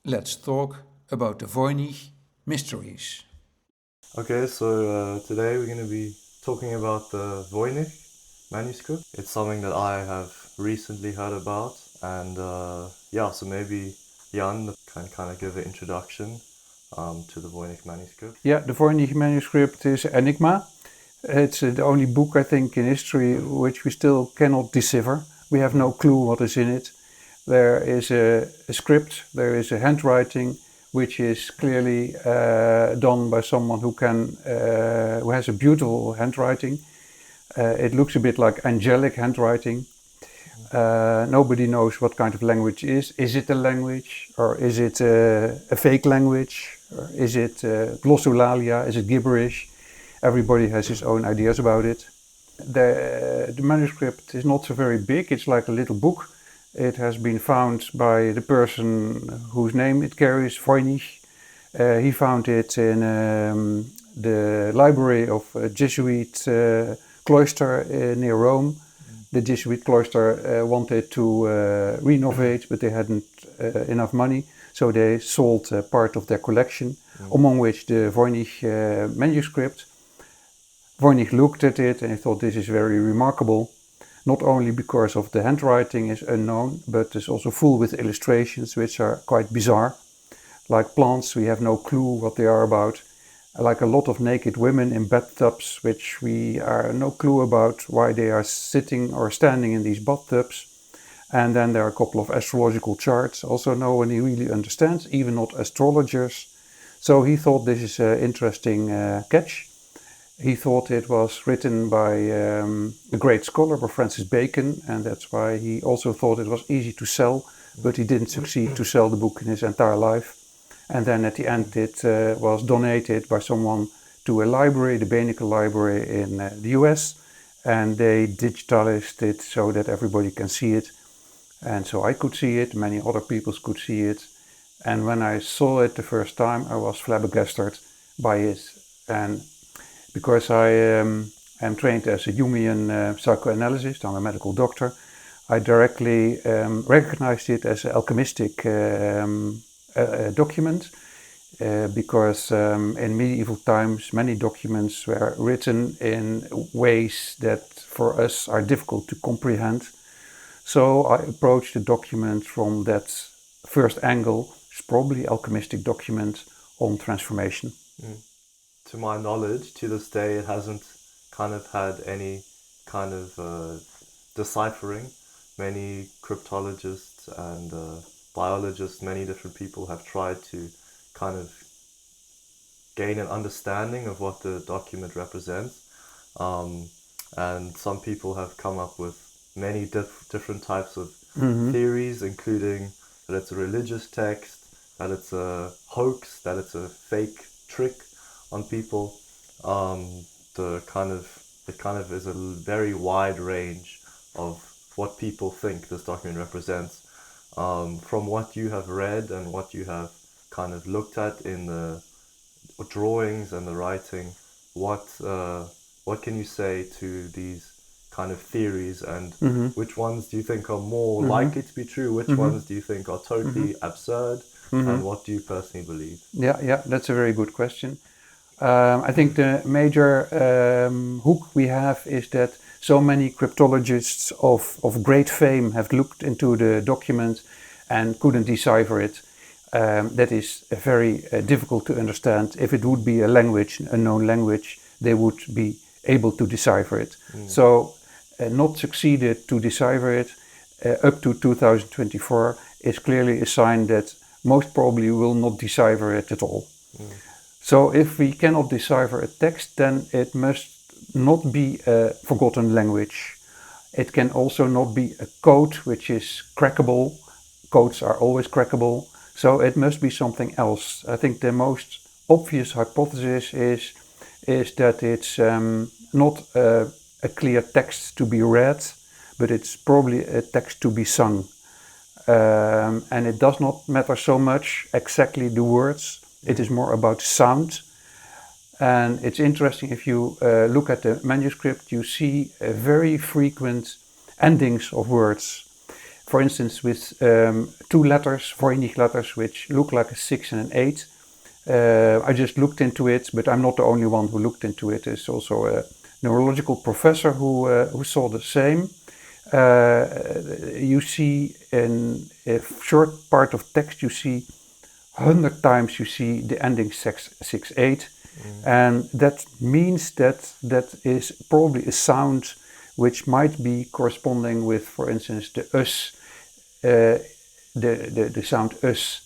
Let's talk about the Voynich Mysteries. Okay, so today we're going to be talking about the Voynich manuscript. It's something that I have recently heard about, and yeah, so maybe Jan can kind of give an introduction to the Voynich manuscript. Yeah, the Voynich manuscript is enigma. It's the only book, I think, in history which we still cannot decipher. We have no clue what is in it. There is a script, there is a handwriting, which is clearly done by someone who has a beautiful handwriting. It looks a bit like angelic handwriting. Nobody knows what kind of language it is. Is it a language, or is it a fake language, or is it glossolalia? Is it gibberish? Everybody has his own ideas about it. The manuscript is not so very big. It's like a little book. It has been found by the person whose name it carries, Voynich. He found it in the library of a Jesuit cloister near Rome. The Jesuit cloister wanted to renovate, but they hadn't enough money, so they sold part of their collection, among which the Voynich manuscript. Voynich looked at it and he thought this is very remarkable, not only because of the handwriting is unknown, but it's also full with illustrations which are quite bizarre. Like plants, we have no clue what they are about. Like a lot of naked women in bathtubs, which we are no clue about why they are sitting or standing in these bathtubs. And then there are a couple of astrological charts, also no one really understands, even not astrologers. So he thought this is an interesting catch. He thought it was written by a great scholar, by Francis Bacon, and that's why he also thought it was easy to sell, but he didn't succeed to sell the book in his entire life. And then at the end it was donated by someone to a library, the Bingen library in the US, and they digitalized it so that everybody can see it. And so I could see it, many other people could see it. And when I saw it the first time, I was flabbergasted by it. And because I am trained as a Jungian psychoanalyst, I'm a medical doctor, I directly recognized it as an alchemistic document, because in medieval times many documents were written in ways that for us are difficult to comprehend. So I approached the document from that first angle. It's probably alchemistic document on transformation. To my knowledge, to this day, it hasn't kind of had any kind of deciphering. Many cryptologists and biologists, many different people have tried to kind of gain an understanding of what the document represents. And some people have come up with many different types of theories, including that it's a religious text, that it's a hoax, that it's a fake trick on people. It kind of is a very wide range of what people think this document represents. From what you have read and what you have kind of looked at in the drawings and the writing, what can you say to these kind of theories, and which ones do you think are more likely to be true? Which ones do you think are totally absurd? And what do you personally believe? Yeah, that's a very good question. I think the major hook we have is that so many cryptologists of great fame have looked into the document and couldn't decipher it. That is very difficult to understand. If it would be a language, a known language, they would be able to decipher it. So not succeeded to decipher it up to 2024 is clearly a sign that most probably will not decipher it at all. So if we cannot decipher a text, then it must not be a forgotten language. It can also not be a code which is crackable. Codes are always crackable. So it must be something else. I think the most obvious hypothesis is that it's not a clear text to be read, but it's probably a text to be sung. And it does not matter so much exactly the words. It is more about sound. And it's interesting, if you look at the manuscript, you see very frequent endings of words. For instance, with two letters, Voynich letters, which look like a 6 and an 8. I just looked into it, but I'm not the only one who looked into it. There's also a neurological professor who saw the same. You see in a short part of text, you see 100 times you see the ending 6, 8. And that means that is probably a sound which might be corresponding with, for instance, the us, the sound us,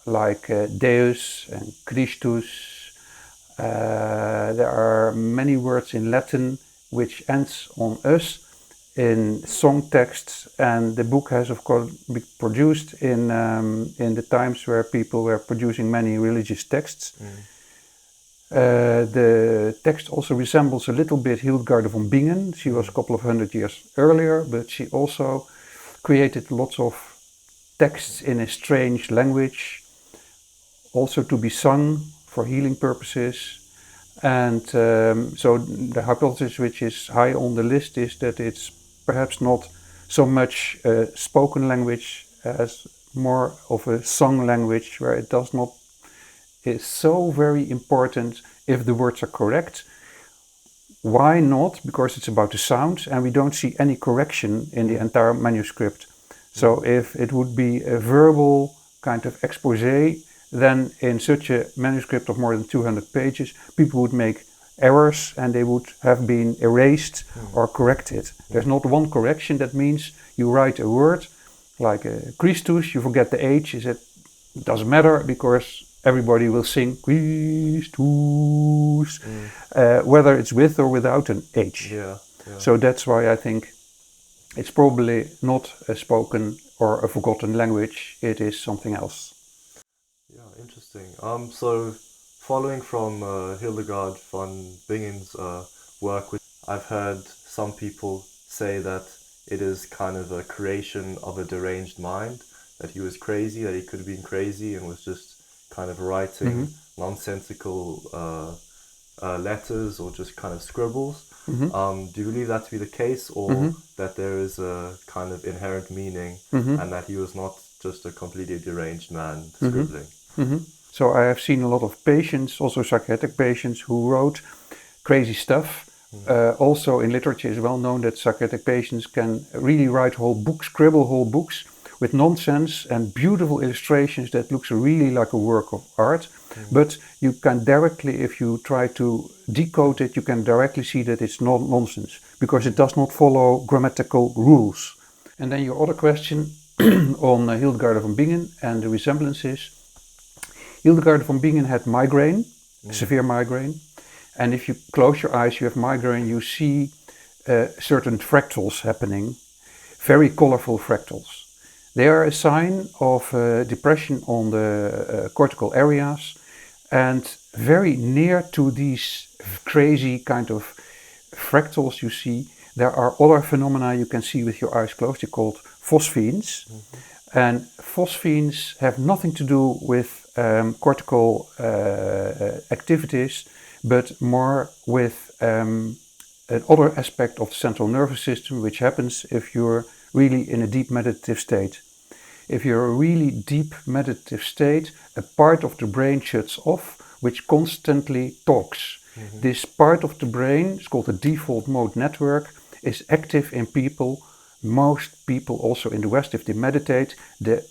like Deus and Christus. There are many words in Latin which ends on us in song texts, and the book has of course been produced in the times where people were producing many religious texts. The text also resembles a little bit Hildegarde von Bingen. She was a couple of 100 years earlier, but she also created lots of texts in a strange language, also to be sung for healing purposes. And so the hypothesis which is high on the list is that it's perhaps not so much a spoken language as more of a sung language, where it does not is so very important if the words are correct. Why not? Because it's about the sound, and we don't see any correction in the entire manuscript. So if it would be a verbal kind of expose, then in such a manuscript of more than 200 pages, people would make errors and they would have been erased or corrected. There's not one correction. That means you write a word like Christus, you forget the H, it doesn't matter because everybody will sing Christus, whether it's with or without an H. So that's why I think it's probably not a spoken or a forgotten language, it is something else. Yeah, interesting. So following from Hildegarde von Bingen's work, I've heard some people say that it is kind of a creation of a deranged mind, that he was crazy, that he could have been crazy and was just kind of writing nonsensical letters or just kind of scribbles. Do you believe that to be the case, or that there is a kind of inherent meaning and that he was not just a completely deranged man scribbling? So I have seen a lot of patients, also psychiatric patients, who wrote crazy stuff. Also in literature it's well known that psychiatric patients can really write whole books, scribble whole books with nonsense and beautiful illustrations that looks really like a work of art. But you can directly, if you try to decode it, you can directly see that it's not nonsense, because it does not follow grammatical rules. And then your other question on Hildegarde von Bingen and the resemblances. Hildegarde von Bingen had migraine, severe migraine. And if you close your eyes, you have migraine, you see certain fractals happening, very colorful fractals. They are a sign of depression on the cortical areas, and very near to these crazy kind of fractals you see, there are other phenomena you can see with your eyes closed. They're called phosphenes. And phosphenes have nothing to do with cortical activities, but more with another aspect of the central nervous system, which happens if you're really in a deep meditative state. If you're in a really deep meditative state, a part of the brain shuts off, which constantly talks. This part of the brain, it's called the default mode network, is active in people. Most people also in the West, if they meditate, the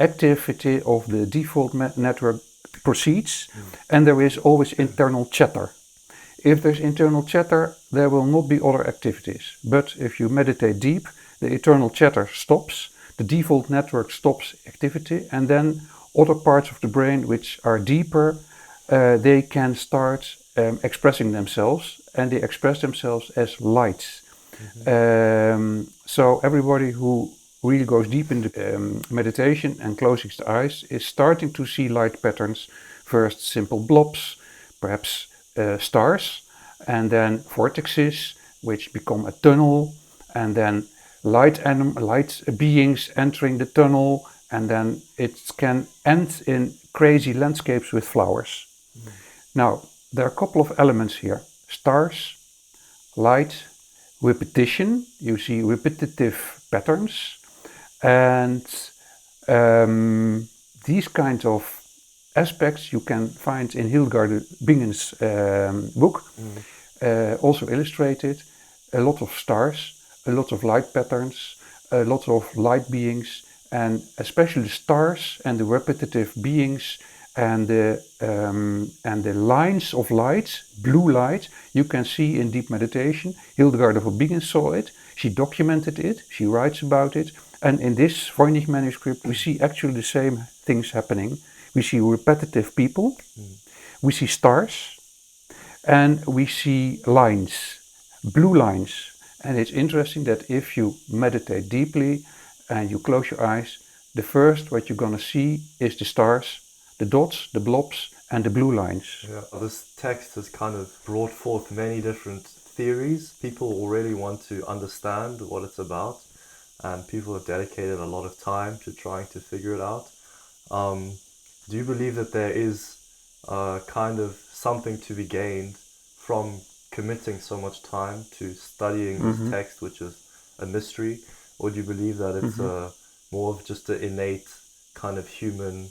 activity of the default network proceeds, and there is always internal chatter. If there's internal chatter, there will not be other activities. But if you meditate deep, the internal chatter stops, the default network stops activity, and then other parts of the brain which are deeper, they can start expressing themselves, and they express themselves as lights. So everybody who really goes deep into meditation and closing the eyes is starting to see light patterns. First simple blobs, perhaps stars, and then vortexes, which become a tunnel, and then light beings entering the tunnel, and then it can end in crazy landscapes with flowers. Now, there are a couple of elements here: stars, light, repetition, you see repetitive patterns, and these kinds of aspects you can find in Hildegarde Bingen's book, also illustrated. A lot of stars, a lot of light patterns, a lot of light beings, and especially the stars and the repetitive beings and the lines of light, blue light, you can see in deep meditation. Hildegarde von Bingen saw it, she documented it, she writes about it, and in this Voynich manuscript we see actually the same things happening. We see repetitive people, we see stars, and we see lines, blue lines. And it's interesting that if you meditate deeply and you close your eyes, the first what you're gonna see is the stars, the dots, the blobs, and the blue lines. Yeah, this text has kind of brought forth many different theories. People already want to understand what it's about, and people have dedicated a lot of time to trying to figure it out. Do you believe that there is kind of something to be gained from committing so much time to studying this text, which is a mystery, or do you believe that it's more of just an innate kind of human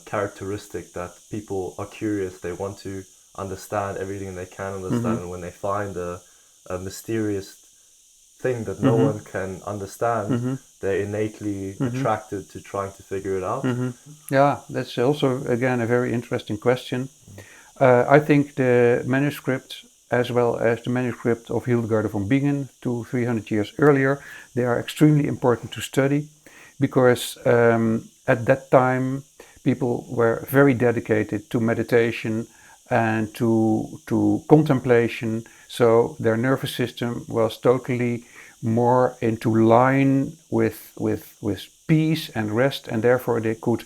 characteristic that people are curious, they want to understand everything they can understand, and when they find a mysterious thing that no one can understand, they're innately attracted to trying to figure it out? Yeah, that's also again a very interesting question. I think the manuscript, as well as the manuscript of Hildegarde von Bingen 200-300 years earlier, they are extremely important to study, because at that time people were very dedicated to meditation and to contemplation, so their nervous system was totally more into line with peace and rest, and therefore they could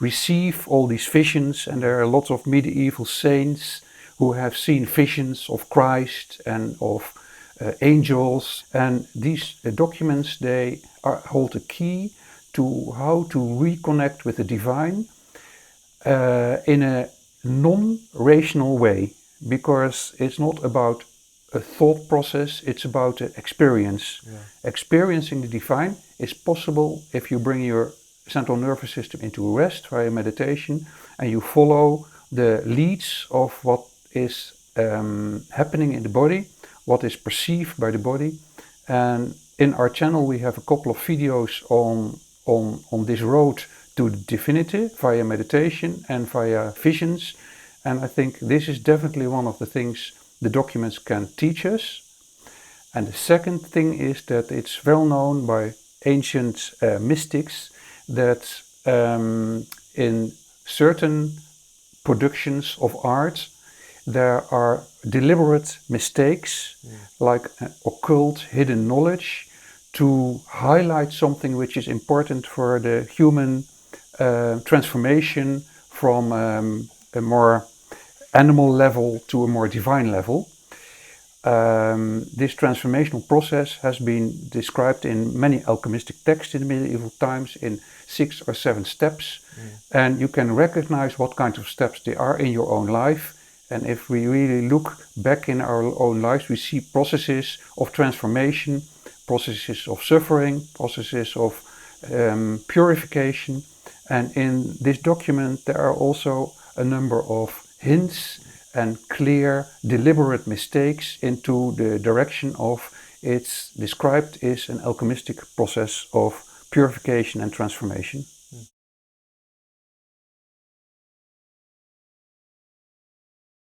receive all these visions. And there are a lot of medieval saints who have seen visions of Christ and of angels, and these documents, they hold a key to how to reconnect with the divine in a non-rational way, because it's not about a thought process, it's about an experience. Experiencing the divine is possible if you bring your central nervous system into rest via meditation, and you follow the leads of what is happening in the body, what is perceived by the body. And in our channel we have a couple of videos on this road to the divinity via meditation and via visions, and I think this is definitely one of the things the documents can teach us. And the second thing is that it's well known by ancient mystics that in certain productions of art there are deliberate mistakes, like occult hidden knowledge, to highlight something which is important for the human transformation from a more animal level to a more divine level. This transformational process has been described in many alchemistic texts in the medieval times in 6 or 7 steps, and you can recognize what kind of steps they are in your own life. And if we really look back in our own lives, we see processes of transformation, processes of suffering, processes of purification. And in this document there are also a number of hints and clear, deliberate mistakes into the direction of it's described as an alchemistic process of purification and transformation.